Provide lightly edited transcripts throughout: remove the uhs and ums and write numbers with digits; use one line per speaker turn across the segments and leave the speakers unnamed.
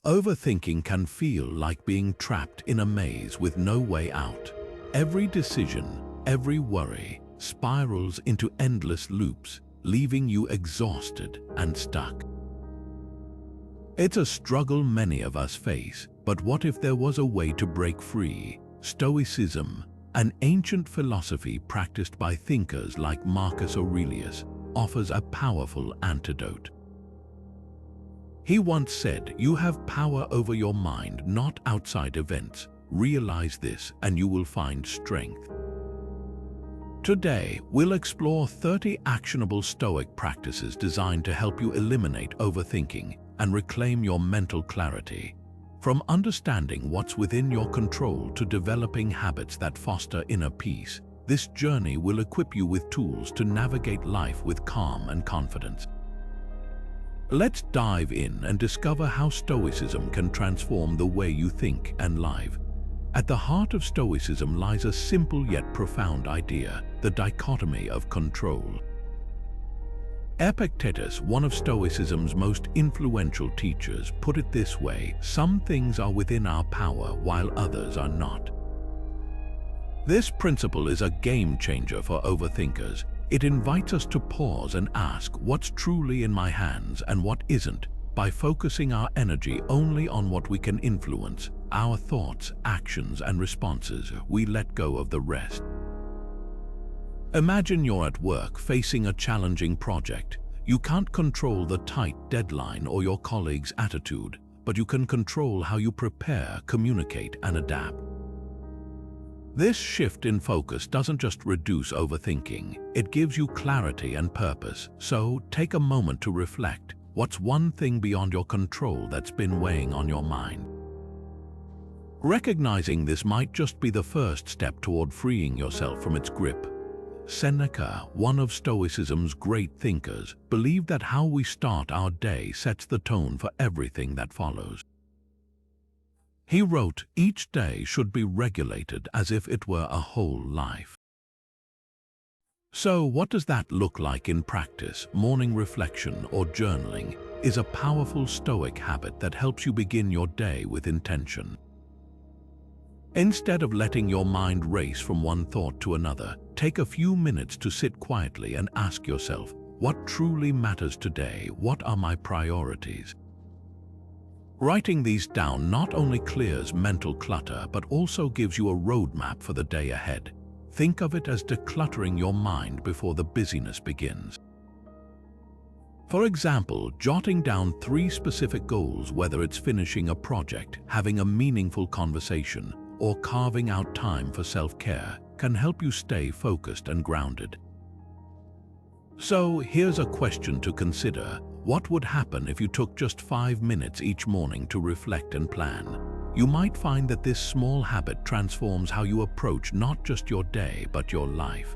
Overthinking can feel like being trapped in a maze with no way out. Every decision, every worry, spirals into endless loops, leaving you exhausted and stuck. It's a struggle many of us face, but what if there was a way to break free? Stoicism, an ancient philosophy practiced by thinkers like Marcus Aurelius, offers a powerful antidote. He once said, "You have power over your mind, not outside events. Realize this and you will find strength." Today, we'll explore 30 actionable Stoic practices designed to help you eliminate overthinking and reclaim your mental clarity. From understanding what's within your control to developing habits that foster inner peace, this journey will equip you with tools to navigate life with calm and confidence. Let's dive in and discover how Stoicism can transform the way you think and live. At the heart of Stoicism lies a simple yet profound idea: the dichotomy of control. Epictetus, one of Stoicism's most influential teachers, put it this way: some things are within our power while others are not. This principle is a game changer for overthinkers. It invites us to pause and ask, what's truly in my hands and what isn't? By focusing our energy only on what we can influence, our thoughts, actions, and responses, we let go of the rest. Imagine you're at work facing a challenging project. You can't control the tight deadline or your colleague's attitude, but you can control how you prepare, communicate, and adapt. This shift in focus doesn't just reduce overthinking, it gives you clarity and purpose. So take a moment to reflect. What's one thing beyond your control that's been weighing on your mind? Recognizing this might just be the first step toward freeing yourself from its grip. Seneca, one of Stoicism's great thinkers, believed that how we start our day sets the tone for everything that follows. He wrote, "Each day should be regulated as if it were a whole life." So what does that look like in practice? Morning reflection or journaling is a powerful Stoic habit that helps you begin your day with intention. Instead of letting your mind race from one thought to another, take a few minutes to sit quietly and ask yourself, what truly matters today? What are my priorities? Writing these down not only clears mental clutter, but also gives you a roadmap for the day ahead. Think of it as decluttering your mind before the busyness begins. For example, jotting down 3 specific goals, whether it's finishing a project, having a meaningful conversation, or carving out time for self-care, can help you stay focused and grounded. So here's a question to consider. What would happen if you took just 5 minutes each morning to reflect and plan? You might find that this small habit transforms how you approach not just your day, but your life.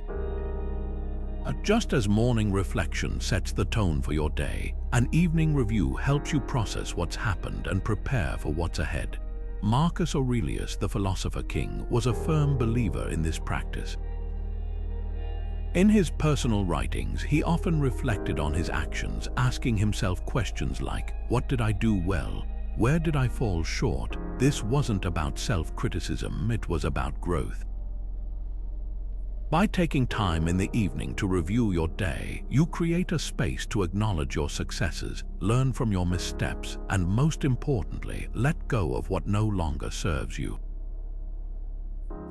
Just as morning reflection sets the tone for your day, an evening review helps you process what's happened and prepare for what's ahead. Marcus Aurelius, the philosopher king, was a firm believer in this practice. In his personal writings, he often reflected on his actions, asking himself questions like, what did I do well? Where did I fall short? This wasn't about self-criticism, it was about growth. By taking time in the evening to review your day, you create a space to acknowledge your successes, learn from your missteps, and most importantly, let go of what no longer serves you.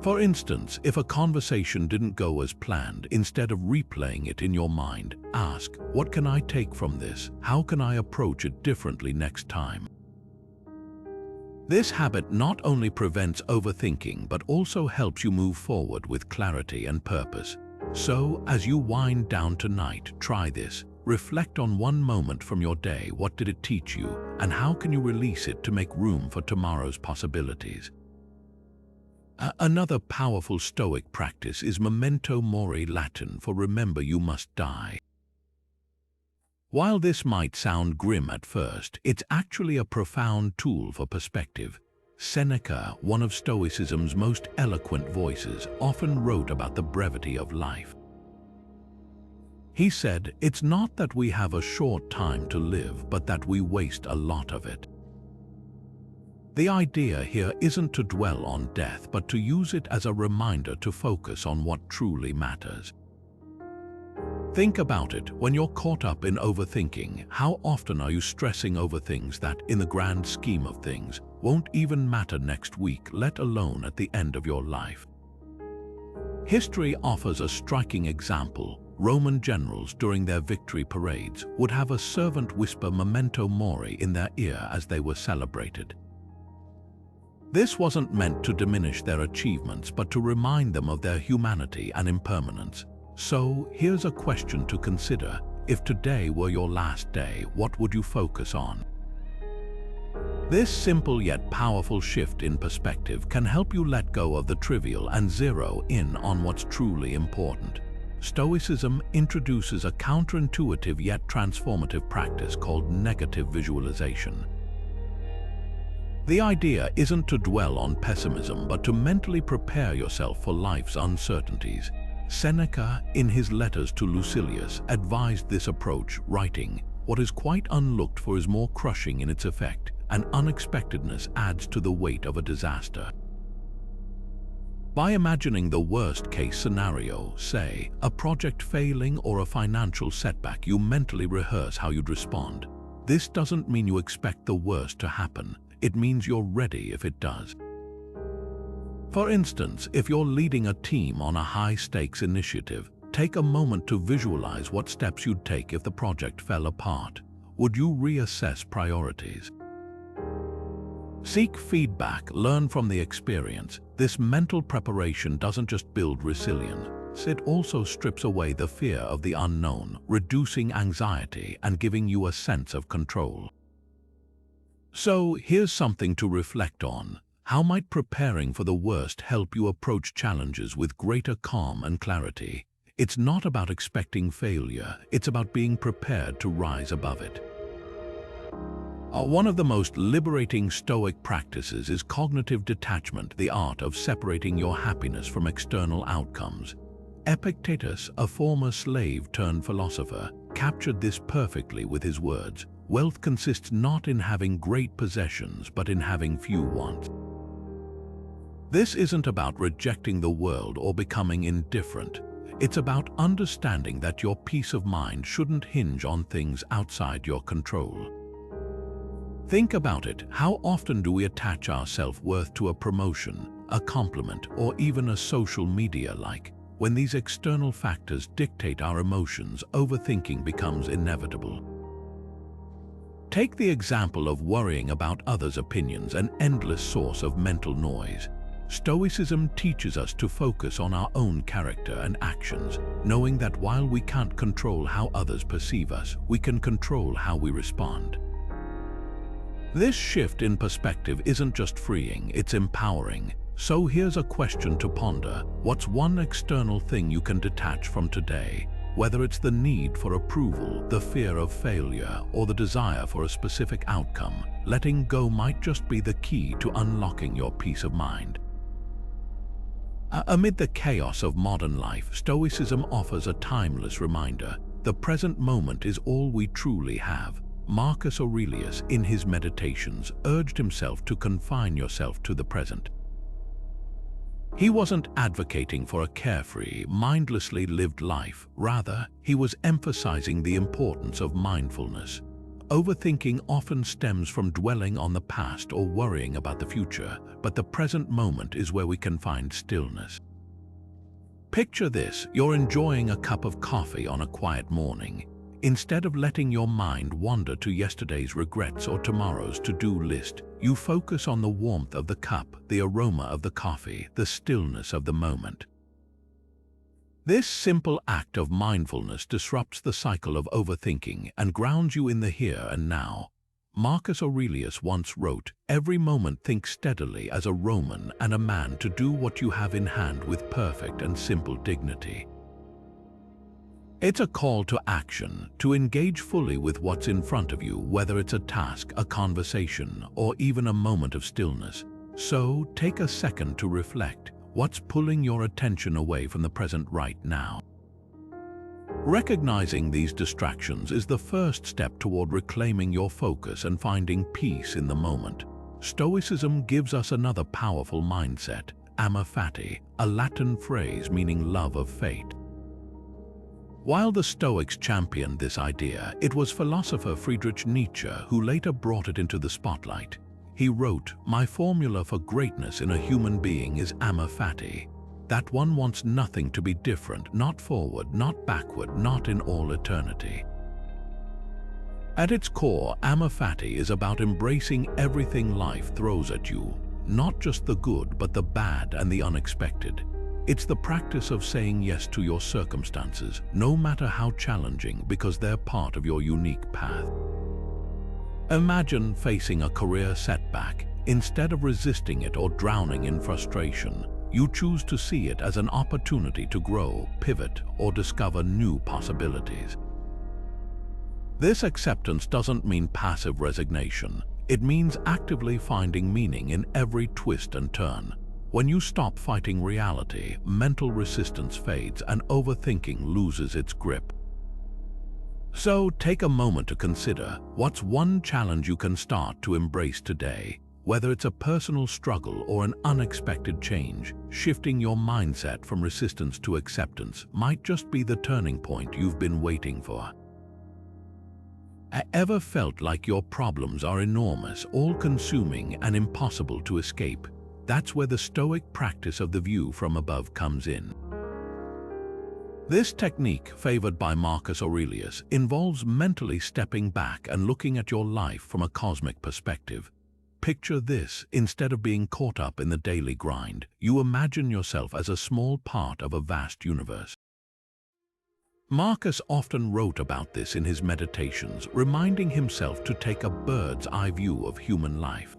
For instance, if a conversation didn't go as planned, instead of replaying it in your mind, ask, what can I take from this? How can I approach it differently next time? This habit not only prevents overthinking, but also helps you move forward with clarity and purpose. So, as you wind down tonight, try this. Reflect on one moment from your day. What did it teach you? And how can you release it to make room for tomorrow's possibilities? Another powerful Stoic practice is Memento Mori, Latin for remember you must die. While this might sound grim at first, it's actually a profound tool for perspective. Seneca, one of Stoicism's most eloquent voices, often wrote about the brevity of life. He said, "It's not that we have a short time to live, but that we waste a lot of it." The idea here isn't to dwell on death, but to use it as a reminder to focus on what truly matters. Think about it. When you're caught up in overthinking, how often are you stressing over things that, in the grand scheme of things, won't even matter next week, let alone at the end of your life? History offers a striking example. Roman generals during their victory parades would have a servant whisper Memento Mori in their ear as they were celebrated. This wasn't meant to diminish their achievements, but to remind them of their humanity and impermanence. So, here's a question to consider. If today were your last day, what would you focus on? This simple yet powerful shift in perspective can help you let go of the trivial and zero in on what's truly important. Stoicism introduces a counterintuitive yet transformative practice called negative visualization. The idea isn't to dwell on pessimism, but to mentally prepare yourself for life's uncertainties. Seneca, in his letters to Lucilius, advised this approach, writing, "What is quite unlooked for is more crushing in its effect, and unexpectedness adds to the weight of a disaster." By imagining the worst-case scenario, say, a project failing or a financial setback, you mentally rehearse how you'd respond. This doesn't mean you expect the worst to happen. It means you're ready if it does. For instance, if you're leading a team on a high-stakes initiative, take a moment to visualize what steps you'd take if the project fell apart. Would you reassess priorities? Seek feedback, learn from the experience. This mental preparation doesn't just build resilience, it also strips away the fear of the unknown, reducing anxiety and giving you a sense of control. So, here's something to reflect on. How might preparing for the worst help you approach challenges with greater calm and clarity? It's not about expecting failure, it's about being prepared to rise above it. One of the most liberating Stoic practices is cognitive detachment, the art of separating your happiness from external outcomes. Epictetus, a former slave turned philosopher, captured this perfectly with his words, "Wealth consists not in having great possessions, but in having few wants." This isn't about rejecting the world or becoming indifferent. It's about understanding that your peace of mind shouldn't hinge on things outside your control. Think about it. How often do we attach our self-worth to a promotion, a compliment, or even a social media like? When these external factors dictate our emotions, overthinking becomes inevitable. Take the example of worrying about others' opinions, an endless source of mental noise. Stoicism teaches us to focus on our own character and actions, knowing that while we can't control how others perceive us, we can control how we respond. This shift in perspective isn't just freeing, it's empowering. So here's a question to ponder. What's one external thing you can detach from today? Whether it's the need for approval, the fear of failure, or the desire for a specific outcome, letting go might just be the key to unlocking your peace of mind. Amid the chaos of modern life, Stoicism offers a timeless reminder. The present moment is all we truly have. Marcus Aurelius, in his Meditations, urged himself to confine yourself to the present. He wasn't advocating for a carefree, mindlessly lived life. Rather, he was emphasizing the importance of mindfulness. Overthinking often stems from dwelling on the past or worrying about the future, but the present moment is where we can find stillness. Picture this: you're enjoying a cup of coffee on a quiet morning. Instead of letting your mind wander to yesterday's regrets or tomorrow's to-do list, you focus on the warmth of the cup, the aroma of the coffee, the stillness of the moment. This simple act of mindfulness disrupts the cycle of overthinking and grounds you in the here and now. Marcus Aurelius once wrote, "Every moment think steadily as a Roman and a man to do what you have in hand with perfect and simple dignity." It's a call to action, to engage fully with what's in front of you, whether it's a task, a conversation, or even a moment of stillness. So, take a second to reflect. What's pulling your attention away from the present right now? Recognizing these distractions is the first step toward reclaiming your focus and finding peace in the moment. Stoicism gives us another powerful mindset, Amor Fati, a Latin phrase meaning love of fate. While the Stoics championed this idea, it was philosopher Friedrich Nietzsche who later brought it into the spotlight. He wrote, "My formula for greatness in a human being is Amor Fati, that one wants nothing to be different, not forward, not backward, not in all eternity." At its core, Amor Fati is about embracing everything life throws at you, not just the good but the bad and the unexpected. It's the practice of saying yes to your circumstances, no matter how challenging, because they're part of your unique path. Imagine facing a career setback. Instead of resisting it or drowning in frustration, you choose to see it as an opportunity to grow, pivot, or discover new possibilities. This acceptance doesn't mean passive resignation. It means actively finding meaning in every twist and turn. When you stop fighting reality, mental resistance fades and overthinking loses its grip. So take a moment to consider, what's one challenge you can start to embrace today? Whether it's a personal struggle or an unexpected change, shifting your mindset from resistance to acceptance might just be the turning point you've been waiting for. Ever felt like your problems are enormous, all-consuming, and impossible to escape? That's where the Stoic practice of the view from above comes in. This technique, favored by Marcus Aurelius, involves mentally stepping back and looking at your life from a cosmic perspective. Picture this: instead of being caught up in the daily grind, you imagine yourself as a small part of a vast universe. Marcus often wrote about this in his meditations, reminding himself to take a bird's-eye view of human life.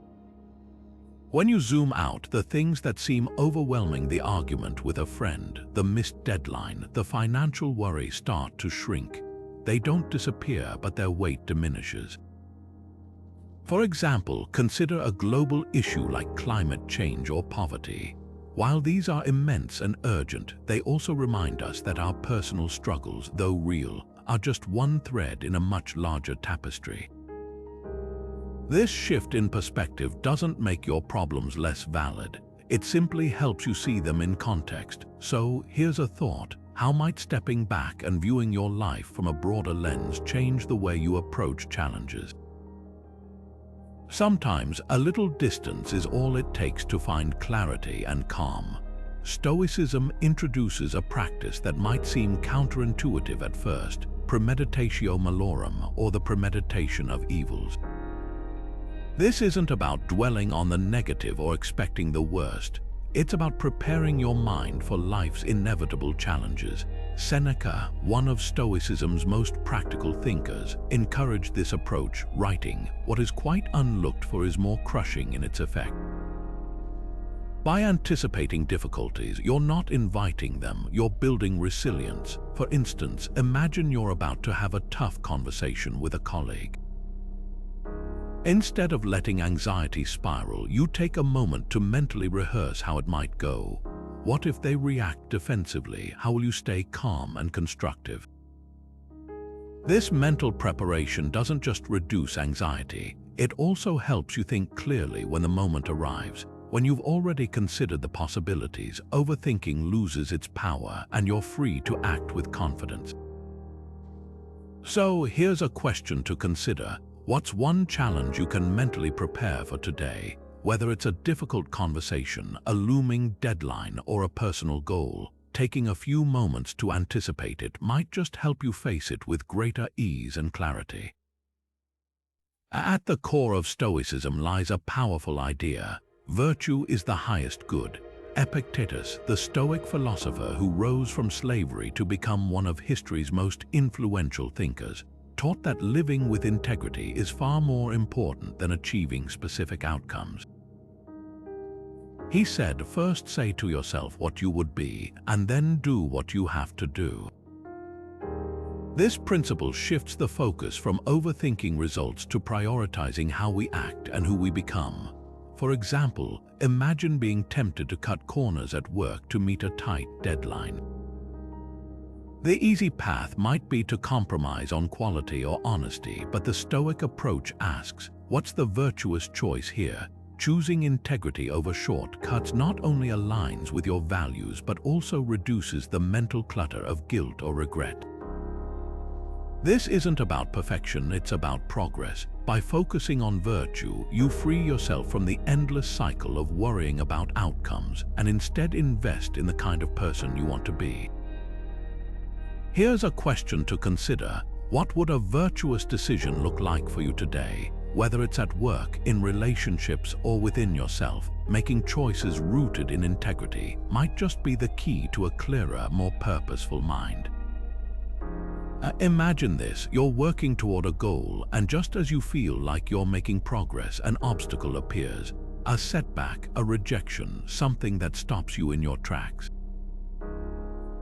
When you zoom out, the things that seem overwhelming, the argument with a friend, the missed deadline, the financial worry, start to shrink. They don't disappear, but their weight diminishes. For example, consider a global issue like climate change or poverty. While these are immense and urgent, they also remind us that our personal struggles, though real, are just one thread in a much larger tapestry. This shift in perspective doesn't make your problems less valid. It simply helps you see them in context. So here's a thought: how might stepping back and viewing your life from a broader lens change the way you approach challenges? Sometimes a little distance is all it takes to find clarity and calm. Stoicism introduces a practice that might seem counterintuitive at first: Premeditatio Malorum, or the premeditation of evils. This isn't about dwelling on the negative or expecting the worst. It's about preparing your mind for life's inevitable challenges. Seneca, one of Stoicism's most practical thinkers, encouraged this approach, writing, "What is quite unlooked for is more crushing in its effect." By anticipating difficulties, you're not inviting them, you're building resilience. For instance, imagine you're about to have a tough conversation with a colleague. Instead of letting anxiety spiral, you take a moment to mentally rehearse how it might go. What if they react defensively? How will you stay calm and constructive? This mental preparation doesn't just reduce anxiety, it also helps you think clearly when the moment arrives. When you've already considered the possibilities, overthinking loses its power and you're free to act with confidence. So here's a question to consider. What's one challenge you can mentally prepare for today? Whether it's a difficult conversation, a looming deadline, or a personal goal, taking a few moments to anticipate it might just help you face it with greater ease and clarity. At the core of Stoicism lies a powerful idea: virtue is the highest good. Epictetus, the Stoic philosopher who rose from slavery to become one of history's most influential thinkers, taught that living with integrity is far more important than achieving specific outcomes. He said, first say to yourself what you would be, and then do what you have to do. This principle shifts the focus from overthinking results to prioritizing how we act and who we become. For example, imagine being tempted to cut corners at work to meet a tight deadline. The easy path might be to compromise on quality or honesty, but the Stoic approach asks, what's the virtuous choice here? choosing integrity over shortcuts not only aligns with your values but also reduces the mental clutter of guilt or regret. This isn't about perfection, it's about progress. By focusing on virtue, you free yourself from the endless cycle of worrying about outcomes and instead invest in the kind of person you want to be. Here's a question to consider. What would a virtuous decision look like for you today? Whether it's at work, in relationships, or within yourself, making choices rooted in integrity might just be the key to a clearer, more purposeful mind. Imagine this, you're working toward a goal, and just as you feel like you're making progress, an obstacle appears. A setback, a rejection, something that stops you in your tracks.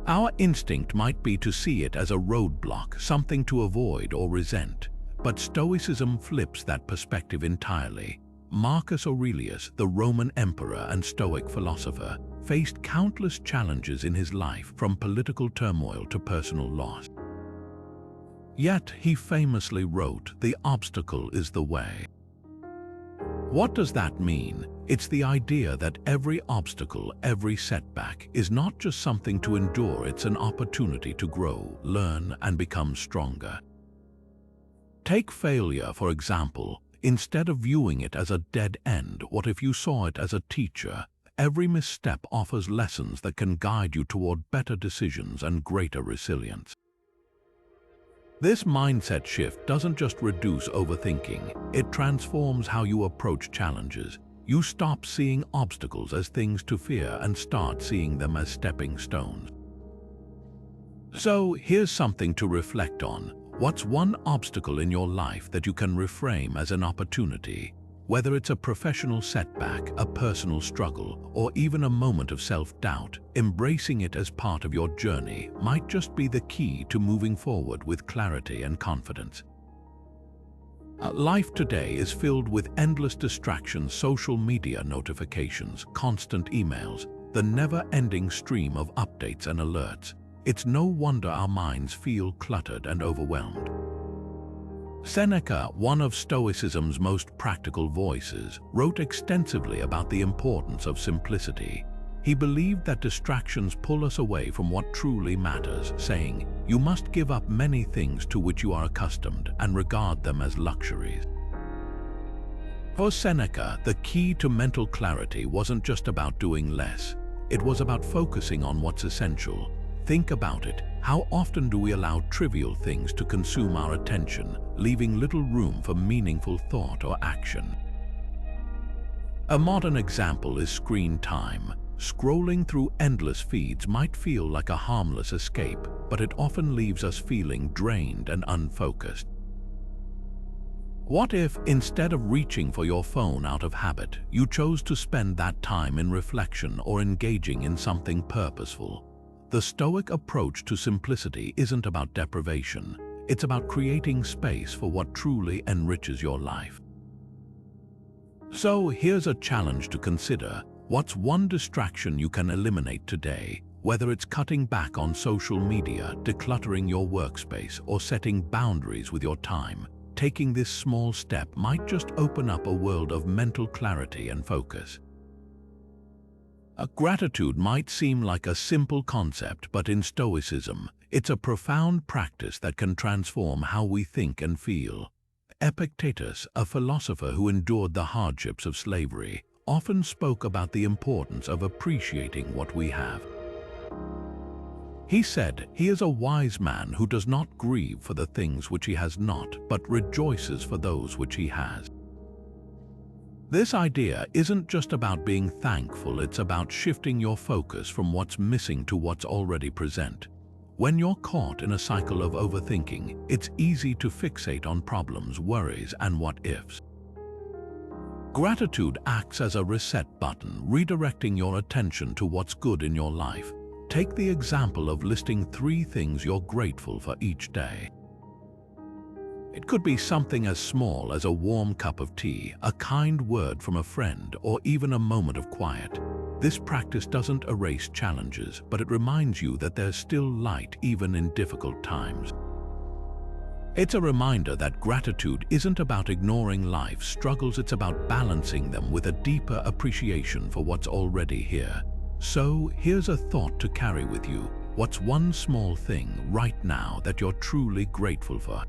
Our instinct might be to see it as a roadblock, something to avoid or resent. But Stoicism flips that perspective entirely. Marcus Aurelius, the Roman emperor and Stoic philosopher, faced countless challenges in his life, from political turmoil to personal loss. Yet he famously wrote, "The obstacle is the way." What does that mean? It's the idea that every obstacle, every setback, is not just something to endure, it's an opportunity to grow, learn, and become stronger. Take failure, for example. Instead of viewing it as a dead end, what if you saw it as a teacher? Every misstep offers lessons that can guide you toward better decisions and greater resilience. This mindset shift doesn't just reduce overthinking, it transforms how you approach challenges. You stop seeing obstacles as things to fear and start seeing them as stepping stones. So here's something to reflect on. What's one obstacle in your life that you can reframe as an opportunity? Whether it's a professional setback, a personal struggle, or even a moment of self-doubt, embracing it as part of your journey might just be the key to moving forward with clarity and confidence. Life today is filled with endless distractions, social media notifications, constant emails, the never-ending stream of updates and alerts. It's no wonder our minds feel cluttered and overwhelmed. Seneca, one of Stoicism's most practical voices, wrote extensively about the importance of simplicity. He believed that distractions pull us away from what truly matters, saying, "You must give up many things to which you are accustomed and regard them as luxuries." For Seneca, the key to mental clarity wasn't just about doing less. It was about focusing on what's essential. Think about it. How often do we allow trivial things to consume our attention, leaving little room for meaningful thought or action? A modern example is screen time. Scrolling through endless feeds might feel like a harmless escape, but it often leaves us feeling drained and unfocused. What if, instead of reaching for your phone out of habit, you chose to spend that time in reflection or engaging in something purposeful? The Stoic approach to simplicity isn't about deprivation. It's about creating space for what truly enriches your life. So here's a challenge to consider. What's one distraction you can eliminate today? Whether it's cutting back on social media, decluttering your workspace, or setting boundaries with your time, taking this small step might just open up a world of mental clarity and focus. Gratitude might seem like a simple concept, but in Stoicism, it's a profound practice that can transform how we think and feel. Epictetus, a philosopher who endured the hardships of slavery, often spoke about the importance of appreciating what we have. He said, "He is a wise man who does not grieve for the things which he has not, but rejoices for those which he has." This idea isn't just about being thankful, it's about shifting your focus from what's missing to what's already present. When you're caught in a cycle of overthinking, it's easy to fixate on problems, worries, and what-ifs. Gratitude acts as a reset button, redirecting your attention to what's good in your life. Take the example of listing 3 things you're grateful for each day. It could be something as small as a warm cup of tea, a kind word from a friend, or even a moment of quiet. This practice doesn't erase challenges, but it reminds you that there's still light even in difficult times. It's a reminder that gratitude isn't about ignoring life's struggles, it's about balancing them with a deeper appreciation for what's already here. So, here's a thought to carry with you. What's one small thing right now that you're truly grateful for?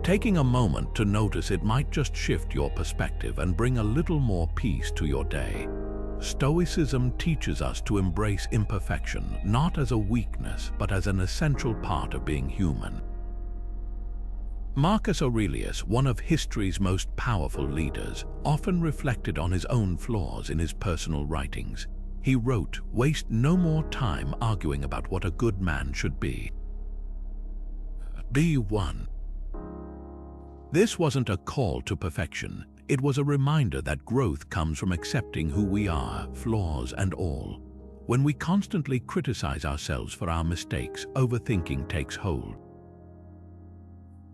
Taking a moment to notice it might just shift your perspective and bring a little more peace to your day. Stoicism teaches us to embrace imperfection, not as a weakness, but as an essential part of being human. Marcus Aurelius, one of history's most powerful leaders, often reflected on his own flaws in his personal writings. He wrote, "Waste no more time arguing about what a good man should be. Be one." This wasn't a call to perfection. It was a reminder that growth comes from accepting who we are, flaws and all. When we constantly criticize ourselves for our mistakes, overthinking takes hold.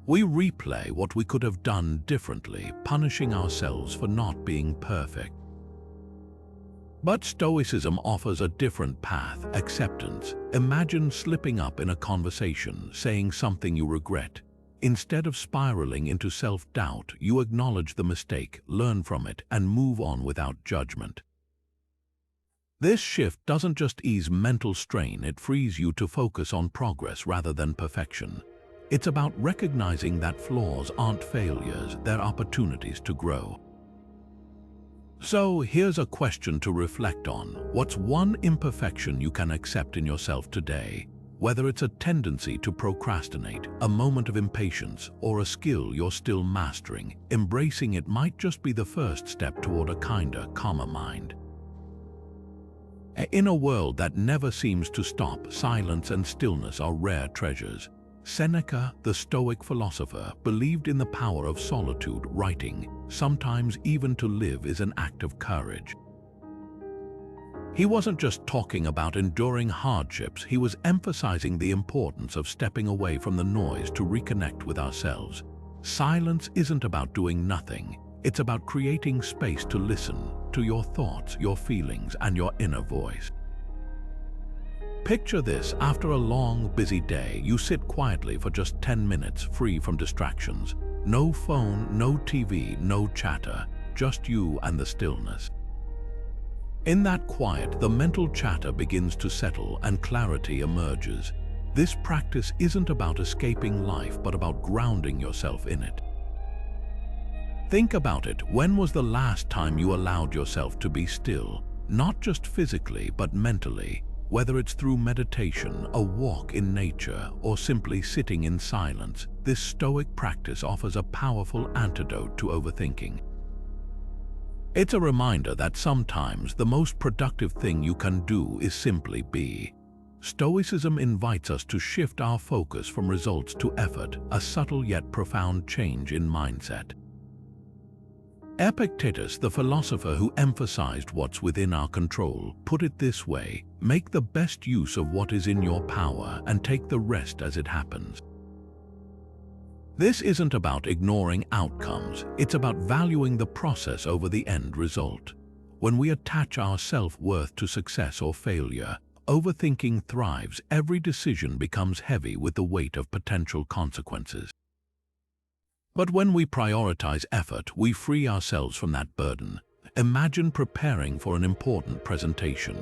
We replay what we could have done differently, punishing ourselves for not being perfect. But Stoicism offers a different path: acceptance. Imagine slipping up in a conversation, saying something you regret. Instead of spiraling into self-doubt, you acknowledge the mistake, learn from it, and move on without judgment. This shift doesn't just ease mental strain, it frees you to focus on progress rather than perfection. It's about recognizing that flaws aren't failures, they're opportunities to grow. So here's a question to reflect on. What's one imperfection you can accept in yourself today? Whether it's a tendency to procrastinate, a moment of impatience, or a skill you're still mastering, embracing it might just be the first step toward a kinder, calmer mind. In a world that never seems to stop, silence and stillness are rare treasures. Seneca, the Stoic philosopher, believed in the power of solitude, writing, "Sometimes even to live is an act of courage." He wasn't just talking about enduring hardships, he was emphasizing the importance of stepping away from the noise to reconnect with ourselves. Silence isn't about doing nothing, it's about creating space to listen to your thoughts, your feelings, and your inner voice. Picture this: after a long, busy day, you sit quietly for just 10 minutes, free from distractions. No phone, no TV, no chatter, just you and the stillness. In that quiet, the mental chatter begins to settle and clarity emerges. This practice isn't about escaping life, but about grounding yourself in it. Think about it. When was the last time you allowed yourself to be still? Not just physically, but mentally. Whether it's through meditation, a walk in nature, or simply sitting in silence, this Stoic practice offers a powerful antidote to overthinking. It's a reminder that sometimes the most productive thing you can do is simply be. Stoicism invites us to shift our focus from results to effort, a subtle yet profound change in mindset. Epictetus, the philosopher who emphasized what's within our control, put it this way: make the best use of what is in your power and take the rest as it happens. This isn't about ignoring outcomes, it's about valuing the process over the end result. When we attach our self-worth to success or failure, overthinking thrives. Every decision becomes heavy with the weight of potential consequences. But when we prioritize effort, we free ourselves from that burden. Imagine preparing for an important presentation.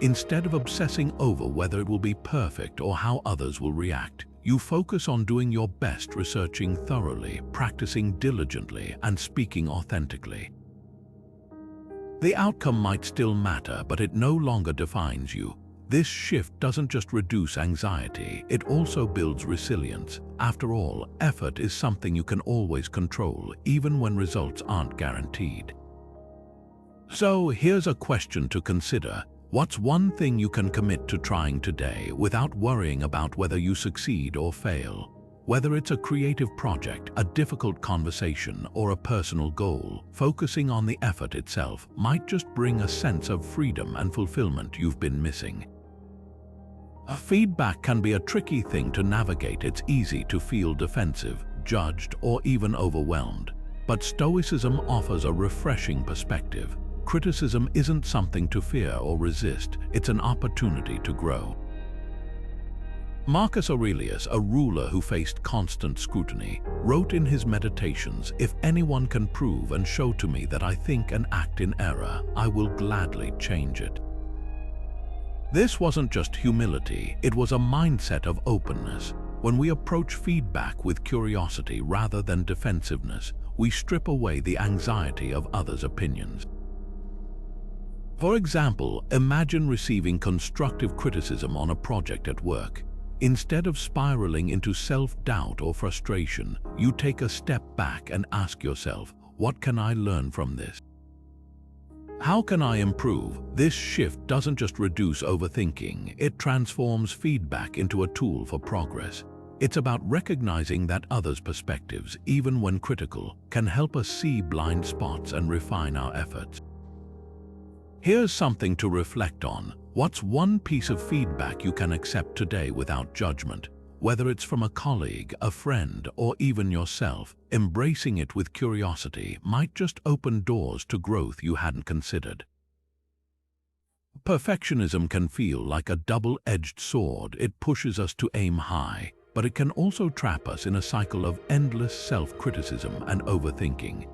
Instead of obsessing over whether it will be perfect or how others will react, you focus on doing your best, researching thoroughly, practicing diligently, and speaking authentically. The outcome might still matter, but it no longer defines you. This shift doesn't just reduce anxiety, it also builds resilience. After all, effort is something you can always control, even when results aren't guaranteed. So here's a question to consider. What's one thing you can commit to trying today without worrying about whether you succeed or fail? Whether it's a creative project, a difficult conversation, or a personal goal, focusing on the effort itself might just bring a sense of freedom and fulfillment you've been missing. Feedback can be a tricky thing to navigate. It's easy to feel defensive, judged, or even overwhelmed. But Stoicism offers a refreshing perspective. Criticism isn't something to fear or resist, it's an opportunity to grow. Marcus Aurelius, a ruler who faced constant scrutiny, wrote in his Meditations, "If anyone can prove and show to me that I think and act in error, I will gladly change it." This wasn't just humility, it was a mindset of openness. When we approach feedback with curiosity rather than defensiveness, we strip away the anxiety of others' opinions. For example, imagine receiving constructive criticism on a project at work. Instead of spiraling into self-doubt or frustration, you take a step back and ask yourself, what can I learn from this? How can I improve? This shift doesn't just reduce overthinking, it transforms feedback into a tool for progress. It's about recognizing that others' perspectives, even when critical, can help us see blind spots and refine our efforts. Here's something to reflect on. What's one piece of feedback you can accept today without judgment? Whether it's from a colleague, a friend, or even yourself, embracing it with curiosity might just open doors to growth you hadn't considered. Perfectionism can feel like a double-edged sword. It pushes us to aim high, but it can also trap us in a cycle of endless self-criticism and overthinking.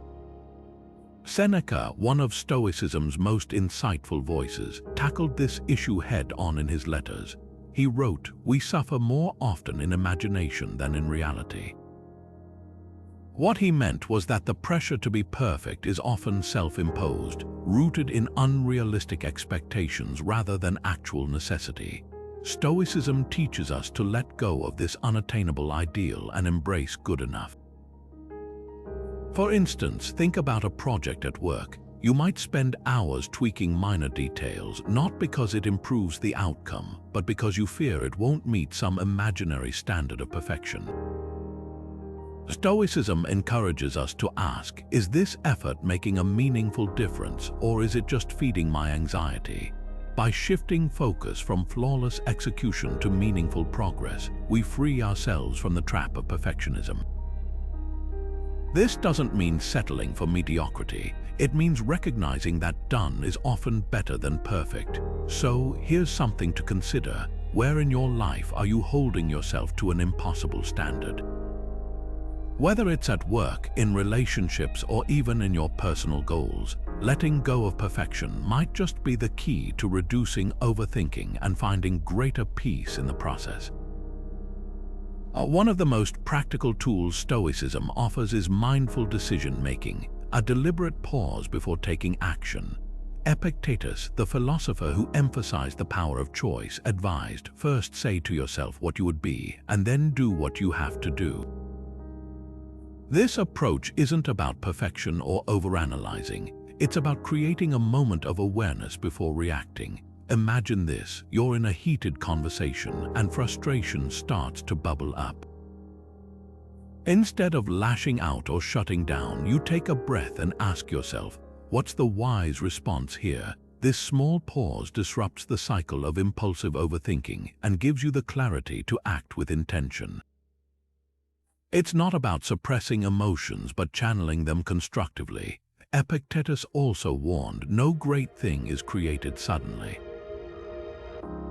Seneca, one of Stoicism's most insightful voices, tackled this issue head-on in his letters. He wrote, "We suffer more often in imagination than in reality." What he meant was that the pressure to be perfect is often self-imposed, rooted in unrealistic expectations rather than actual necessity. Stoicism teaches us to let go of this unattainable ideal and embrace good enough. For instance, think about a project at work. You might spend hours tweaking minor details, not because it improves the outcome, but because you fear it won't meet some imaginary standard of perfection. Stoicism encourages us to ask, is this effort making a meaningful difference, or is it just feeding my anxiety? By shifting focus from flawless execution to meaningful progress, we free ourselves from the trap of perfectionism. This doesn't mean settling for mediocrity. It means recognizing that done is often better than perfect. So, here's something to consider. Where in your life are you holding yourself to an impossible standard? Whether it's at work, in relationships, or even in your personal goals, letting go of perfection might just be the key to reducing overthinking and finding greater peace in the process. One of the most practical tools Stoicism offers is mindful decision-making, a deliberate pause before taking action. Epictetus, the philosopher who emphasized the power of choice, advised, first say to yourself what you would be, and then do what you have to do. This approach isn't about perfection or overanalyzing. It's about creating a moment of awareness before reacting. Imagine this, you're in a heated conversation and frustration starts to bubble up. Instead of lashing out or shutting down, you take a breath and ask yourself, what's the wise response here? This small pause disrupts the cycle of impulsive overthinking and gives you the clarity to act with intention. It's not about suppressing emotions but channeling them constructively. Epictetus also warned, no great thing is created suddenly.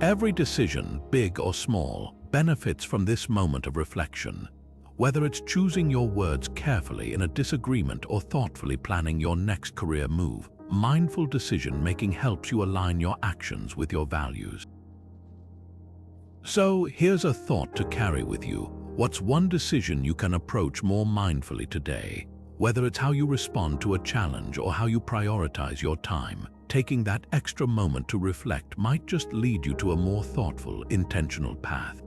Every decision, big or small, benefits from this moment of reflection. Whether it's choosing your words carefully in a disagreement or thoughtfully planning your next career move, mindful decision-making helps you align your actions with your values. So, here's a thought to carry with you. What's one decision you can approach more mindfully today? Whether it's how you respond to a challenge or how you prioritize your time, taking that extra moment to reflect might just lead you to a more thoughtful, intentional path.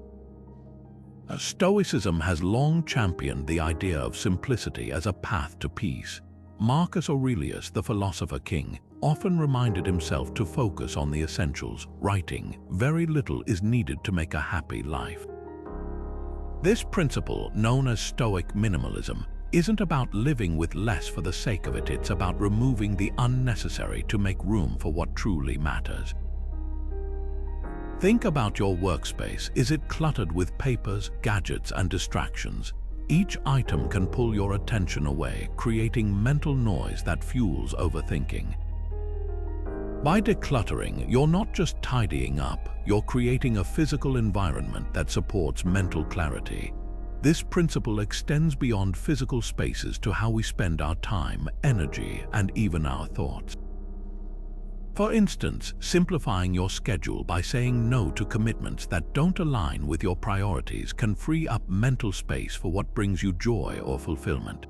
Stoicism has long championed the idea of simplicity as a path to peace. Marcus Aurelius, the philosopher king, often reminded himself to focus on the essentials, writing, "Very little is needed to make a happy life." This principle, known as Stoic minimalism, isn't about living with less for the sake of it, it's about removing the unnecessary to make room for what truly matters. Think about your workspace. Is it cluttered with papers, gadgets, and distractions? Each item can pull your attention away, creating mental noise that fuels overthinking. By decluttering, you're not just tidying up, you're creating a physical environment that supports mental clarity. This principle extends beyond physical spaces to how we spend our time, energy, and even our thoughts. For instance, simplifying your schedule by saying no to commitments that don't align with your priorities can free up mental space for what brings you joy or fulfillment.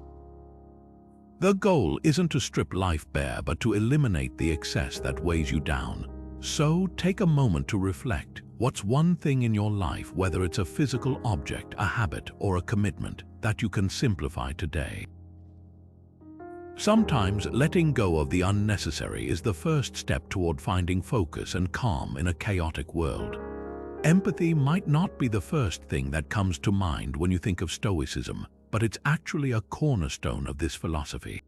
The goal isn't to strip life bare, but to eliminate the excess that weighs you down. So, take a moment to reflect. What's one thing in your life, whether it's a physical object, a habit, or a commitment, that you can simplify today? Sometimes letting go of the unnecessary is the first step toward finding focus and calm in a chaotic world. Empathy might not be the first thing that comes to mind when you think of Stoicism, but it's actually a cornerstone of this philosophy.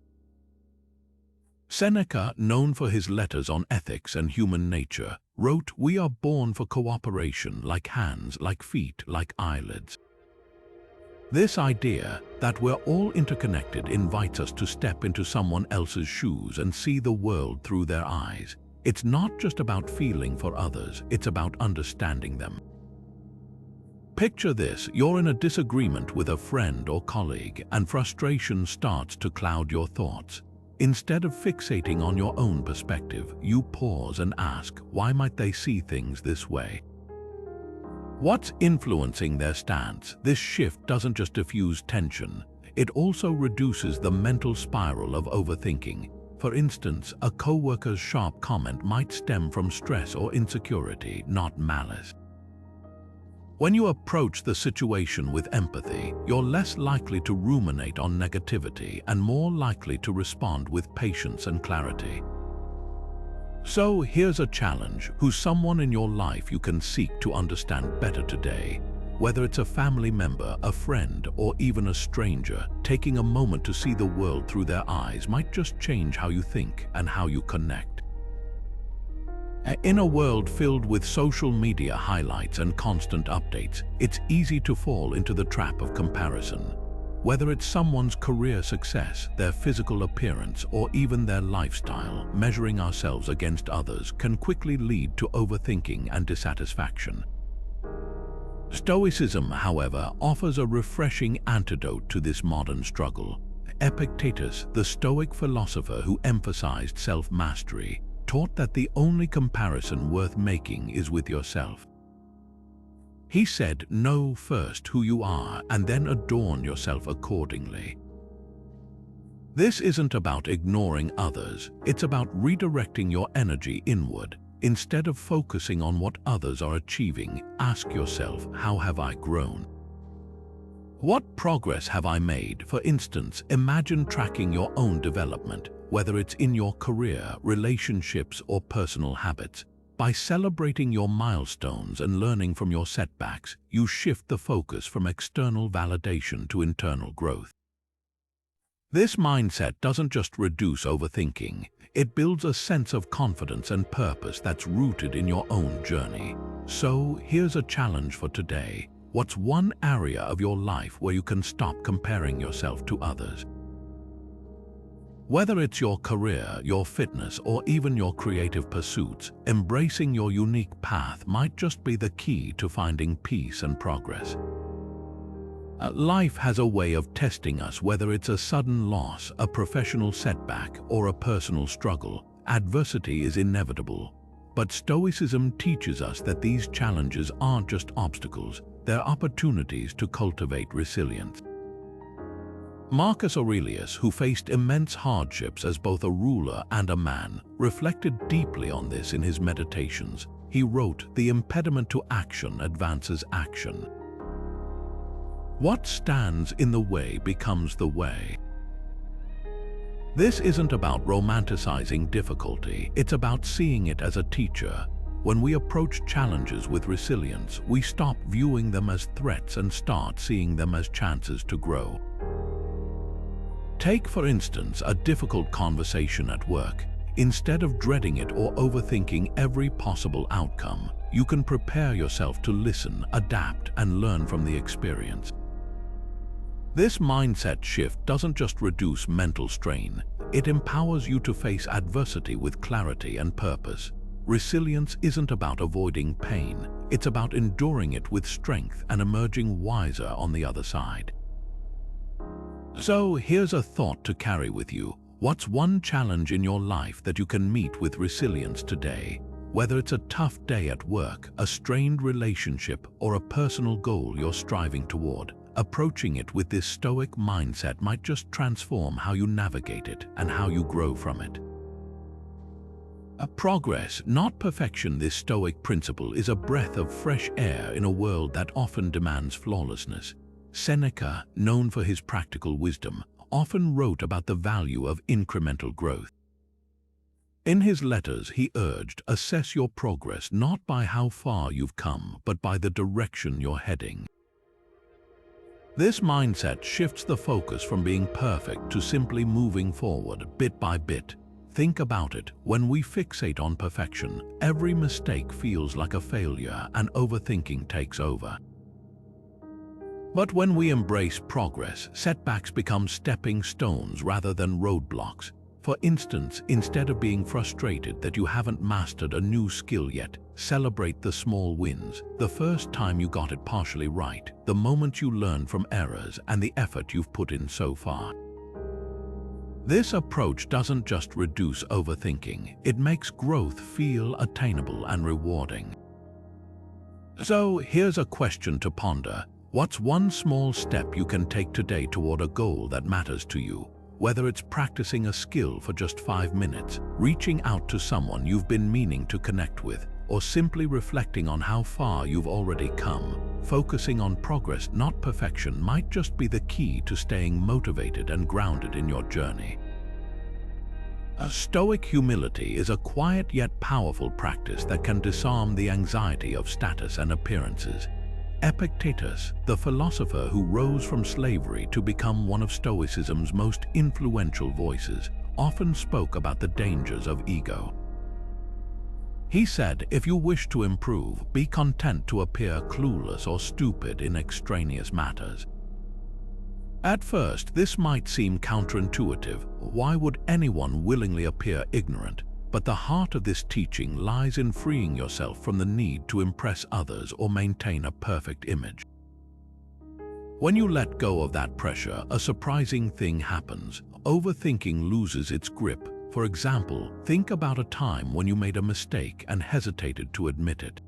Seneca, known for his letters on ethics and human nature, wrote, "We are born for cooperation, like hands, like feet, like eyelids." This idea that we're all interconnected invites us to step into someone else's shoes and see the world through their eyes. It's not just about feeling for others, it's about understanding them. Picture this: you're in a disagreement with a friend or colleague, and frustration starts to cloud your thoughts. Instead of fixating on your own perspective, you pause and ask, why might they see things this way? What's influencing their stance? This shift doesn't just diffuse tension, it also reduces the mental spiral of overthinking. For instance, a coworker's sharp comment might stem from stress or insecurity, not malice. When you approach the situation with empathy, you're less likely to ruminate on negativity and more likely to respond with patience and clarity. So here's a challenge: who's someone in your life you can seek to understand better today? Whether it's a family member, a friend, or even a stranger, taking a moment to see the world through their eyes might just change how you think and how you connect. In a world filled with social media highlights and constant updates, it's easy to fall into the trap of comparison. Whether it's someone's career success, their physical appearance, or even their lifestyle, measuring ourselves against others can quickly lead to overthinking and dissatisfaction. Stoicism, however, offers a refreshing antidote to this modern struggle. Epictetus, the Stoic philosopher who emphasized self-mastery, taught that the only comparison worth making is with yourself. He said, "Know first who you are and then adorn yourself accordingly." This isn't about ignoring others, it's about redirecting your energy inward. Instead of focusing on what others are achieving, ask yourself, how have I grown? What progress have I made? For instance, imagine tracking your own development, whether it's in your career, relationships, or personal habits. By celebrating your milestones and learning from your setbacks, you shift the focus from external validation to internal growth. This mindset doesn't just reduce overthinking, it builds a sense of confidence and purpose that's rooted in your own journey. So, here's a challenge for today. What's one area of your life where you can stop comparing yourself to others? Whether it's your career, your fitness, or even your creative pursuits, embracing your unique path might just be the key to finding peace and progress. Life has a way of testing us, whether it's a sudden loss, a professional setback, or a personal struggle. Adversity is inevitable. But Stoicism teaches us that these challenges aren't just obstacles, they're opportunities to cultivate resilience. Marcus Aurelius, who faced immense hardships as both a ruler and a man, reflected deeply on this in his meditations. He wrote, "The impediment to action advances action. What stands in the way becomes the way." This isn't about romanticizing difficulty, it's about seeing it as a teacher. When we approach challenges with resilience, we stop viewing them as threats and start seeing them as chances to grow. Take, for instance, a difficult conversation at work. Instead of dreading it or overthinking every possible outcome, you can prepare yourself to listen, adapt, and learn from the experience. This mindset shift doesn't just reduce mental strain, it empowers you to face adversity with clarity and purpose. Resilience isn't about avoiding pain, it's about enduring it with strength and emerging wiser on the other side. So here's a thought to carry with you. What's one challenge in your life that you can meet with resilience today? Whether it's a tough day at work, a strained relationship, or a personal goal you're striving toward, approaching it with this Stoic mindset might just transform how you navigate it and how you grow from it. Progress, not perfection. This Stoic principle is a breath of fresh air in a world that often demands flawlessness. Seneca, known for his practical wisdom, often wrote about the value of incremental growth. In his letters, he urged, assess your progress not by how far you've come, but by the direction you're heading. This mindset shifts the focus from being perfect to simply moving forward bit by bit. Think about it. When we fixate on perfection, every mistake feels like a failure and overthinking takes over. But when we embrace progress, setbacks become stepping stones rather than roadblocks. For instance, instead of being frustrated that you haven't mastered a new skill yet, celebrate the small wins. The first time you got it partially right, the moment you learn from errors, and the effort you've put in so far. This approach doesn't just reduce overthinking, it makes growth feel attainable and rewarding. So here's a question to ponder. What's one small step you can take today toward a goal that matters to you? Whether it's practicing a skill for just 5 minutes, reaching out to someone you've been meaning to connect with, or simply reflecting on how far you've already come, focusing on progress, not perfection, might just be the key to staying motivated and grounded in your journey. A Stoic humility is a quiet yet powerful practice that can disarm the anxiety of status and appearances. Epictetus, the philosopher who rose from slavery to become one of Stoicism's most influential voices, often spoke about the dangers of ego. He said, if you wish to improve, be content to appear clueless or stupid in extraneous matters. At first, this might seem counterintuitive. Why would anyone willingly appear ignorant? But the heart of this teaching lies in freeing yourself from the need to impress others or maintain a perfect image. When you let go of that pressure, a surprising thing happens. Overthinking loses its grip. For example, think about a time when you made a mistake and hesitated to admit it.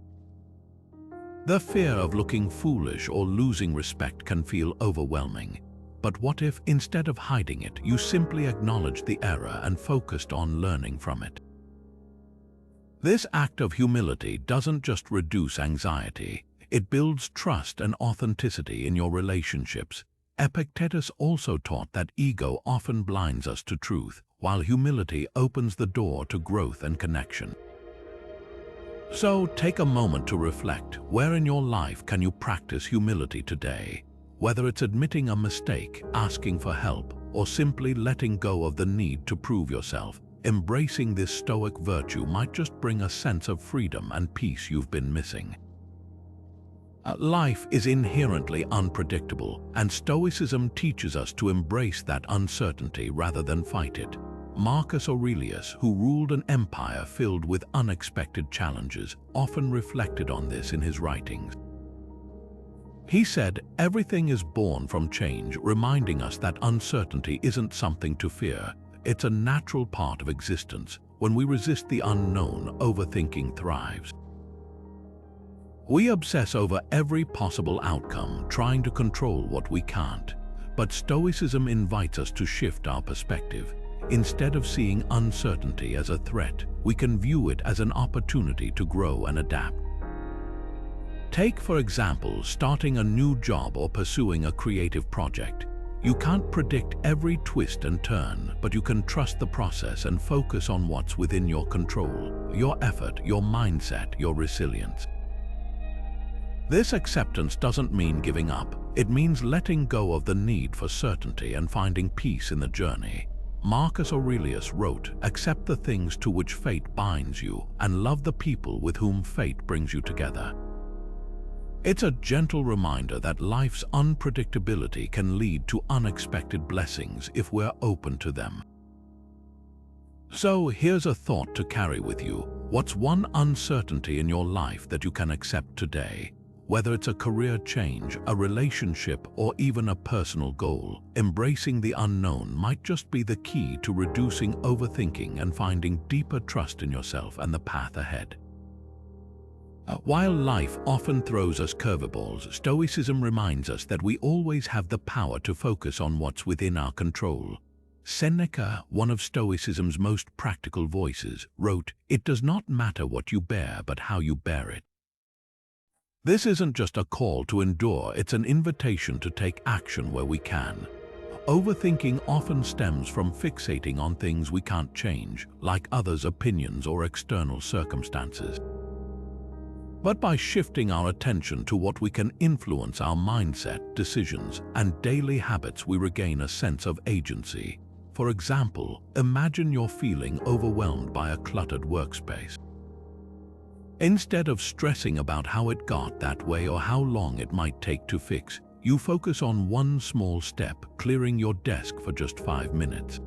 The fear of looking foolish or losing respect can feel overwhelming. But what if, instead of hiding it, you simply acknowledged the error and focused on learning from it? This act of humility doesn't just reduce anxiety, it builds trust and authenticity in your relationships. Epictetus also taught that ego often blinds us to truth, while humility opens the door to growth and connection. So take a moment to reflect. Where in your life can you practice humility today? Whether it's admitting a mistake, asking for help, or simply letting go of the need to prove yourself, embracing this Stoic virtue might just bring a sense of freedom and peace you've been missing. Life is inherently unpredictable, and Stoicism teaches us to embrace that uncertainty rather than fight it. Marcus Aurelius, who ruled an empire filled with unexpected challenges, often reflected on this in his writings. He said, everything is born from change, reminding us that uncertainty isn't something to fear. It's a natural part of existence. When we resist the unknown, overthinking thrives. We obsess over every possible outcome, trying to control what we can't. But Stoicism invites us to shift our perspective. Instead of seeing uncertainty as a threat, we can view it as an opportunity to grow and adapt. Take, for example, starting a new job or pursuing a creative project. You can't predict every twist and turn, but you can trust the process and focus on what's within your control, your effort, your mindset, your resilience. This acceptance doesn't mean giving up. It means letting go of the need for certainty and finding peace in the journey. Marcus Aurelius wrote, accept the things to which fate binds you and love the people with whom fate brings you together. It's a gentle reminder that life's unpredictability can lead to unexpected blessings if we're open to them. So here's a thought to carry with you. What's one uncertainty in your life that you can accept today? Whether it's a career change, a relationship, or even a personal goal, embracing the unknown might just be the key to reducing overthinking and finding deeper trust in yourself and the path ahead. While life often throws us curveballs, Stoicism reminds us that we always have the power to focus on what's within our control. Seneca, one of Stoicism's most practical voices, wrote, "It does not matter what you bear, but how you bear it." This isn't just a call to endure, it's an invitation to take action where we can. Overthinking often stems from fixating on things we can't change, like others' opinions or external circumstances. But by shifting our attention to what we can influence, our mindset, decisions, and daily habits, we regain a sense of agency. For example, imagine you're feeling overwhelmed by a cluttered workspace. Instead of stressing about how it got that way or how long it might take to fix, you focus on one small step, clearing your desk for just 5 minutes.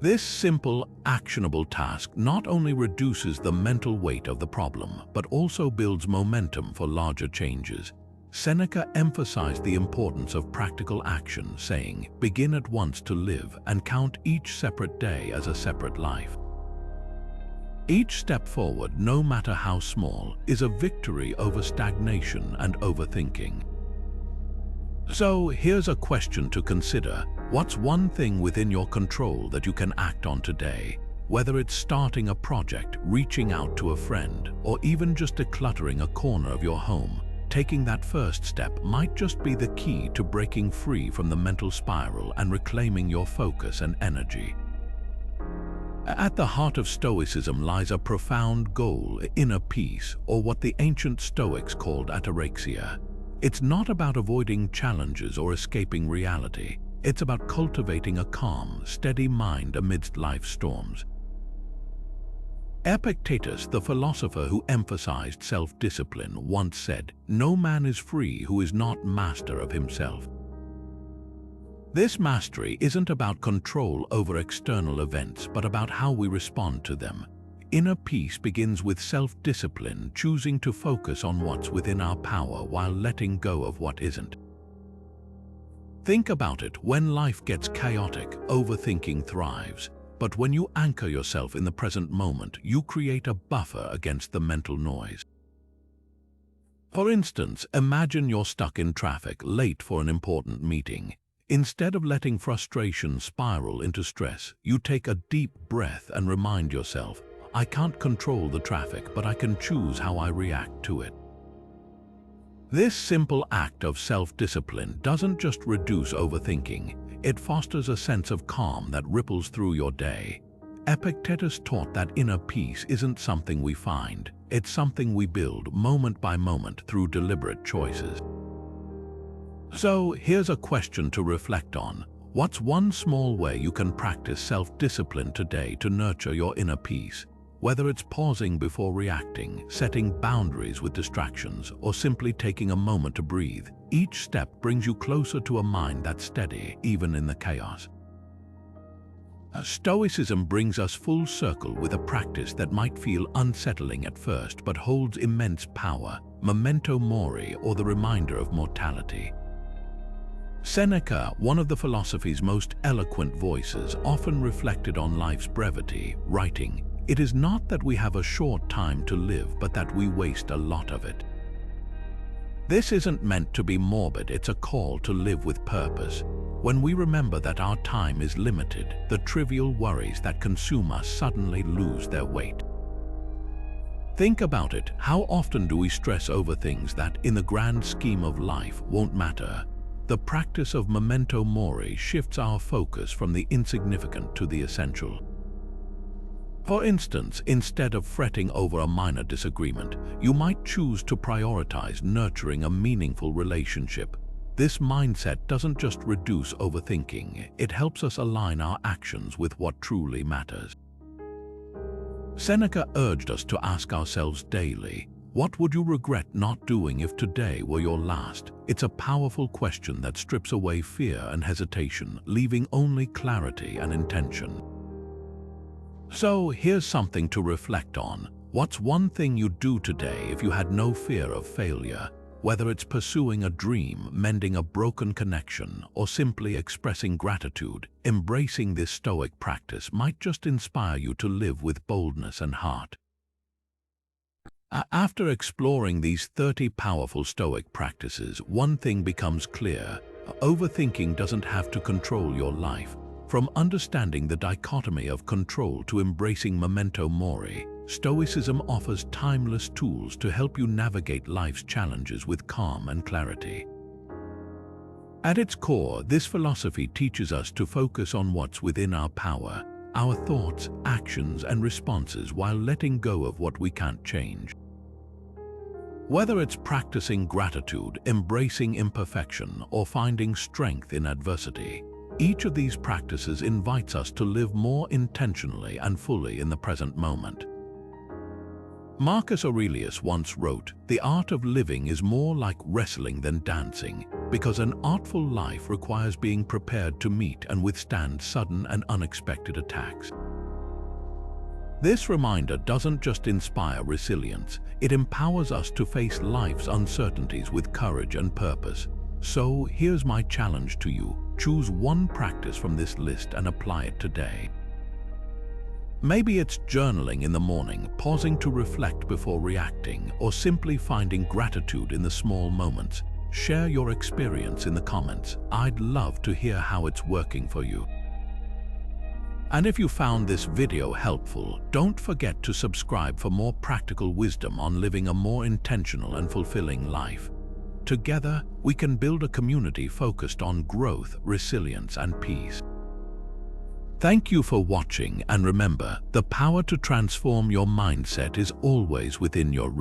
This simple, actionable task not only reduces the mental weight of the problem, but also builds momentum for larger changes. Seneca emphasized the importance of practical action, saying, "Begin at once to live and count each separate day as a separate life." Each step forward, no matter how small, is a victory over stagnation and overthinking. So here's a question to consider. What's one thing within your control that you can act on today? Whether it's starting a project, reaching out to a friend, or even just decluttering a corner of your home, taking that first step might just be the key to breaking free from the mental spiral and reclaiming your focus and energy. At the heart of Stoicism lies a profound goal, inner peace, or what the ancient Stoics called ataraxia. It's not about avoiding challenges or escaping reality. It's about cultivating a calm, steady mind amidst life's storms. Epictetus, the philosopher who emphasized self-discipline, once said, "No man is free who is not master of himself." This mastery isn't about control over external events, but about how we respond to them. Inner peace begins with self-discipline, choosing to focus on what's within our power while letting go of what isn't. Think about it, when life gets chaotic, overthinking thrives. But when you anchor yourself in the present moment, you create a buffer against the mental noise. For instance, imagine you're stuck in traffic, late for an important meeting. Instead of letting frustration spiral into stress, you take a deep breath and remind yourself, "I can't control the traffic, but I can choose how I react to it." This simple act of self-discipline doesn't just reduce overthinking, it fosters a sense of calm that ripples through your day. Epictetus taught that inner peace isn't something we find, it's something we build moment by moment through deliberate choices. So here's a question to reflect on. What's one small way you can practice self-discipline today to nurture your inner peace? Whether it's pausing before reacting, setting boundaries with distractions, or simply taking a moment to breathe, each step brings you closer to a mind that's steady, even in the chaos. Stoicism brings us full circle with a practice that might feel unsettling at first but holds immense power: Memento Mori, or the reminder of mortality. Seneca, one of the philosophy's most eloquent voices, often reflected on life's brevity, writing, "It is not that we have a short time to live, but that we waste a lot of it." This isn't meant to be morbid, it's a call to live with purpose. When we remember that our time is limited, the trivial worries that consume us suddenly lose their weight. Think about it, how often do we stress over things that, in the grand scheme of life, won't matter? The practice of Memento Mori shifts our focus from the insignificant to the essential. For instance, instead of fretting over a minor disagreement, you might choose to prioritize nurturing a meaningful relationship. This mindset doesn't just reduce overthinking, it helps us align our actions with what truly matters. Seneca urged us to ask ourselves daily, What would you regret not doing if today were your last? It's a powerful question that strips away fear and hesitation, leaving only clarity and intention. So here's something to reflect on. What's one thing you'd do today if you had no fear of failure? Whether it's pursuing a dream, mending a broken connection, or simply expressing gratitude, embracing this Stoic practice might just inspire you to live with boldness and heart. After exploring these 30 powerful Stoic practices, one thing becomes clear: overthinking doesn't have to control your life. From understanding the dichotomy of control to embracing Memento Mori, Stoicism offers timeless tools to help you navigate life's challenges with calm and clarity. At its core, this philosophy teaches us to focus on what's within our power, our thoughts, actions, and responses, while letting go of what we can't change. Whether it's practicing gratitude, embracing imperfection, or finding strength in adversity, each of these practices invites us to live more intentionally and fully in the present moment. Marcus Aurelius once wrote, "The art of living is more like wrestling than dancing, because an artful life requires being prepared to meet and withstand sudden and unexpected attacks." This reminder doesn't just inspire resilience, it empowers us to face life's uncertainties with courage and purpose. So here's my challenge to you: choose one practice from this list and apply it today. Maybe it's journaling in the morning, pausing to reflect before reacting, or simply finding gratitude in the small moments. Share your experience in the comments. I'd love to hear how it's working for you. And if you found this video helpful, don't forget to subscribe for more practical wisdom on living a more intentional and fulfilling life. Together, we can build a community focused on growth, resilience, and peace. Thank you for watching, and remember, the power to transform your mindset is always within your reach.